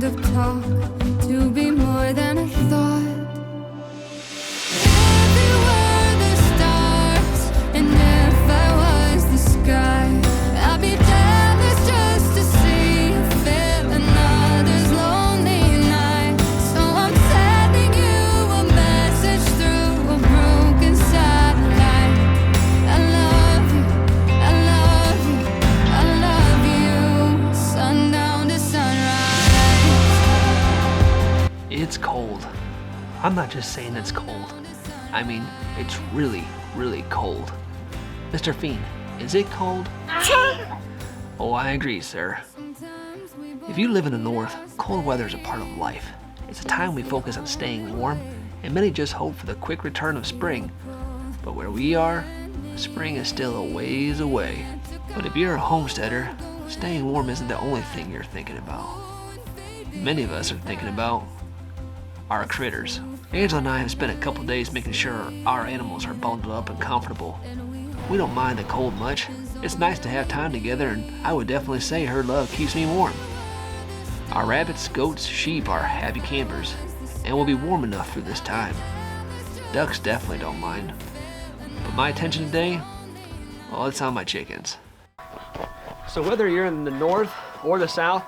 of talk to be more than a thought. If you were the stars and if I was the sky, I'd be jealous just to see you feel another's lonely night. So I'm sending you a message through a broken satellite. I love you, I love you, I love you, sundown to sunrise. It's cold. I'm not just saying it's cold. I mean, it's really, really cold. Mr. Fiend, is it cold? Oh, I agree, sir. If you live in the north, cold weather is a part of life. It's a time we focus on staying warm, and many just hope for the quick return of spring. But where we are, spring is still a ways away. But if you're a homesteader, staying warm isn't the only thing you're thinking about. Many of us are thinking about our critters. Angela and I have spent a couple days making sure our animals are bundled up and comfortable. We don't mind the cold much. It's nice to have time together, and I would definitely say her love keeps me warm. Our rabbits, goats, sheep are happy campers, and will be warm enough through this time. Ducks definitely don't mind. But my attention today, well, it's on my chickens. So whether you're in the north or the south,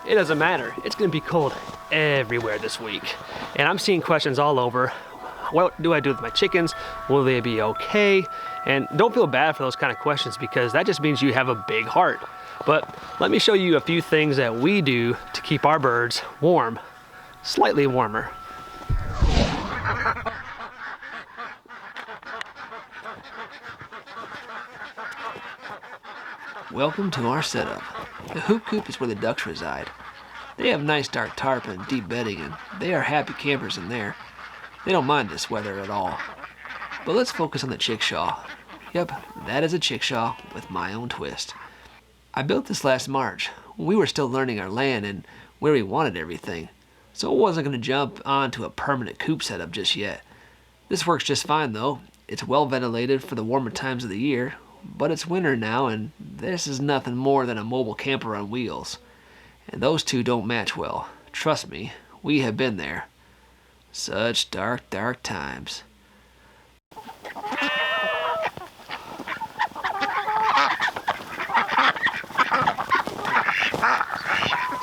it doesn't matter. It's gonna be cold everywhere this week. And I'm seeing questions all over. What do I do with my chickens? Will they be okay? And don't feel bad for those kind of questions, because that just means you have a big heart. But let me show you a few things that we do to keep our birds warm, slightly warmer. Welcome to our setup. The hoop coop is where the ducks reside. They have nice dark tarp and deep bedding, and they are happy campers in there. They don't mind this weather at all. But let's focus on the chickshaw. Yep, that is a chickshaw with my own twist. I built this last March. We were still learning our land and where we wanted everything, so I wasn't going to jump onto a permanent coop setup just yet. This works just fine though. It's well ventilated for the warmer times of the year, but it's winter now, and this is nothing more than a mobile camper on wheels. And those two don't match well. Trust me, we have been there. Such dark, dark times.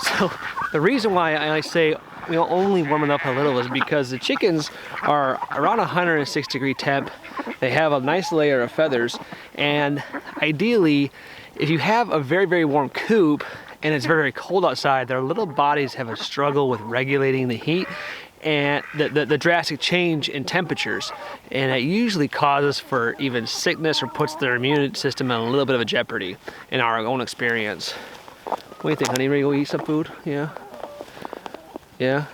So the reason why I say we'll only warm it up a little is because the chickens are around 106-degree temp. They have a nice layer of feathers, and ideally, if you have a very, very warm coop and it's very, very cold outside, their little bodies have a struggle with regulating the heat and the drastic change in temperatures, and it usually causes for even sickness or puts their immune system in a little bit of a jeopardy in our own experience. What do you think, honey? Ready to go eat some food? Yeah? Yeah?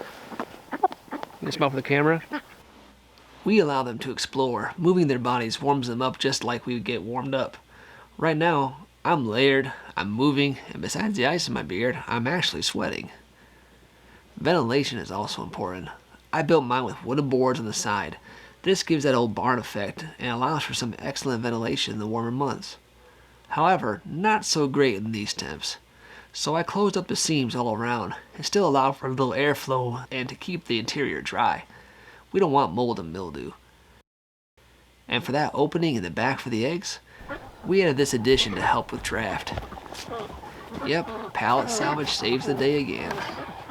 You smile for the camera? We allow them to explore. Moving their bodies warms them up just like we would get warmed up. Right now, I'm layered, I'm moving, and besides the ice in my beard, I'm actually sweating. Ventilation is also important. I built mine with wooden boards on the side. This gives that old barn effect and allows for some excellent ventilation in the warmer months. However, not so great in these temps. So I closed up the seams all around and still allowed for a little airflow and to keep the interior dry. We don't want mold and mildew. And for that opening in the back for the eggs, we added this addition to help with draft. Yep, pallet salvage saves the day again.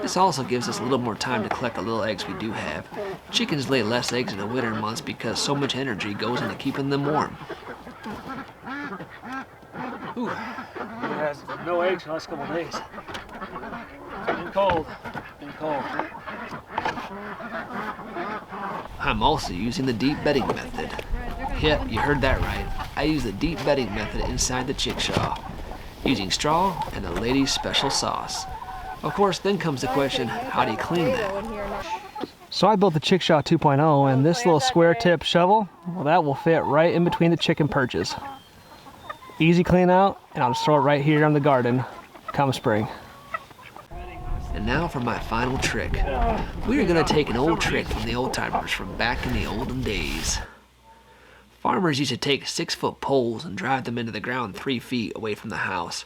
This also gives us a little more time to collect the little eggs we do have. Chickens lay less eggs in the winter months because so much energy goes into keeping them warm. Ooh, it has no eggs for the last couple of days. It's been cold. I'm also using the deep bedding method. Yep, you heard that right. I use the deep bedding method inside the chickshaw, using straw and the lady's special sauce. Of course, then comes the question, how do you clean that? So I built the chickshaw 2.0, and this little square tip shovel, well, that will fit right in between the chicken perches. Easy clean out, and I'll just throw it right here in the garden come spring. And now for my final trick. We are going to take an old trick from the old timers from back in the olden days. Farmers used to take 6-foot poles and drive them into the ground 3 feet away from the house.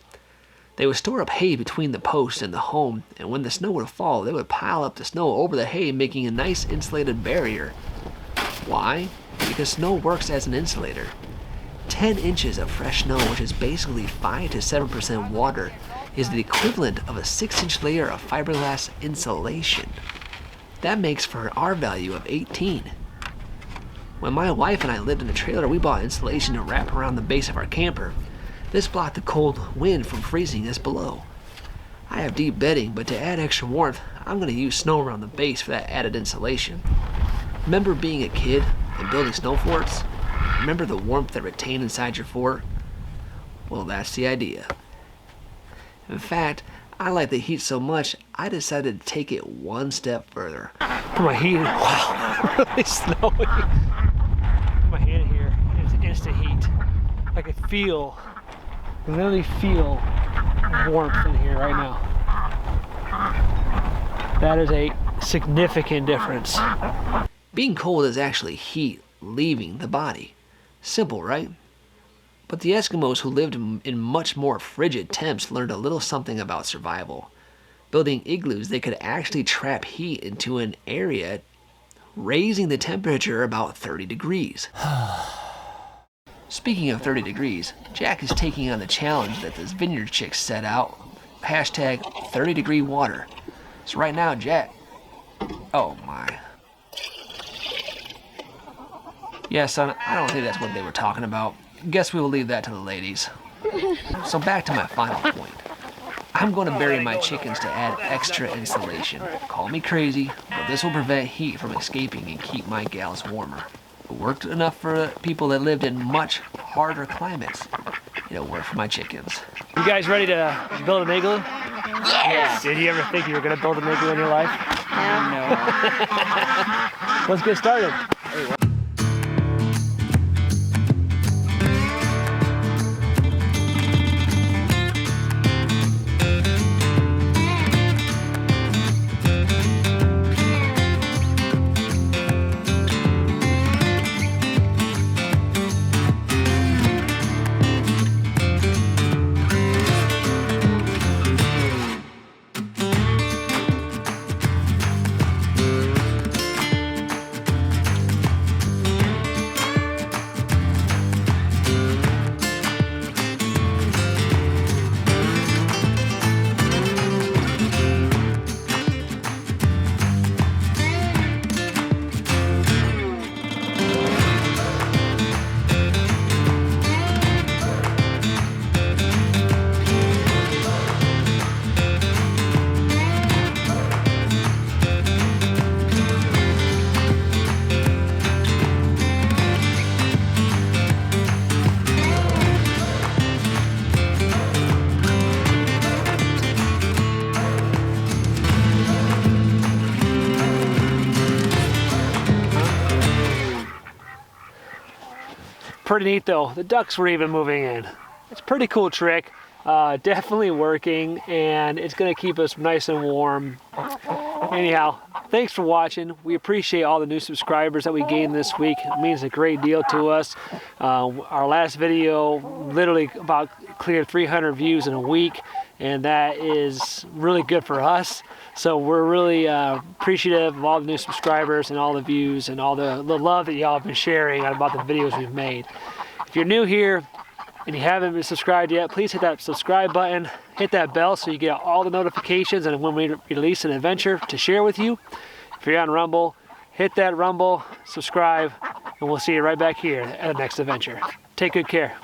They would store up hay between the post and the home, and when the snow would fall, they would pile up the snow over the hay, making a nice insulated barrier. Why? Because snow works as an insulator. 10 inches of fresh snow, which is basically 5 to 7% water, is the equivalent of a 6-inch layer of fiberglass insulation. That makes for an R value of 18. When my wife and I lived in a trailer, we bought insulation to wrap around the base of our camper. This blocked the cold wind from freezing us below. I have deep bedding, but to add extra warmth, I'm going to use snow around the base for that added insulation. Remember being a kid and building snow forts? Remember the warmth that retained inside your fort? Well, that's the idea. In fact, I like the heat so much, I decided to take it one step further. Put my heat in. Wow, really snowy. Put my hand here, it's instant heat. I can literally feel warmth in here right now. That is a significant difference. Being cold is actually heat leaving the body. Simple, right? But the Eskimos who lived in much more frigid temps learned a little something about survival. Building igloos, they could actually trap heat into an area, raising the temperature about 30 degrees. Speaking of 30 degrees, Jack is taking on the challenge that this vineyard chick set out. Hashtag 30 degree water. So right now, Jack... Oh my. Yeah, son, I don't think that's what they were talking about. Guess we will leave that to the ladies. So back to my final point. I'm going to bury my chickens to add extra insulation. Call me crazy, but this will prevent heat from escaping and keep my gals warmer. It worked enough for people that lived in much harder climates. It'll work for my chickens. You guys ready to build an igloo? Yes. Did you ever think you were going to build an igloo in your life? No. Let's get started. Pretty neat though. The ducks were even moving in. It's a pretty cool trick. Definitely working, and it's gonna keep us nice and warm. Anyhow, thanks for watching. We appreciate all the new subscribers that we gained this week. It means a great deal to us. Our last video literally about cleared 300 views in a week, and that is really good for us. So we're really appreciative of all the new subscribers and all the views and all the love that y'all have been sharing about the videos we've made. If you're new here and you haven't been subscribed yet, please hit that subscribe button, hit that bell so you get all the notifications and when we release an adventure to share with you. If you're on Rumble, hit that Rumble, subscribe, and we'll see you right back here at the next adventure. Take good care.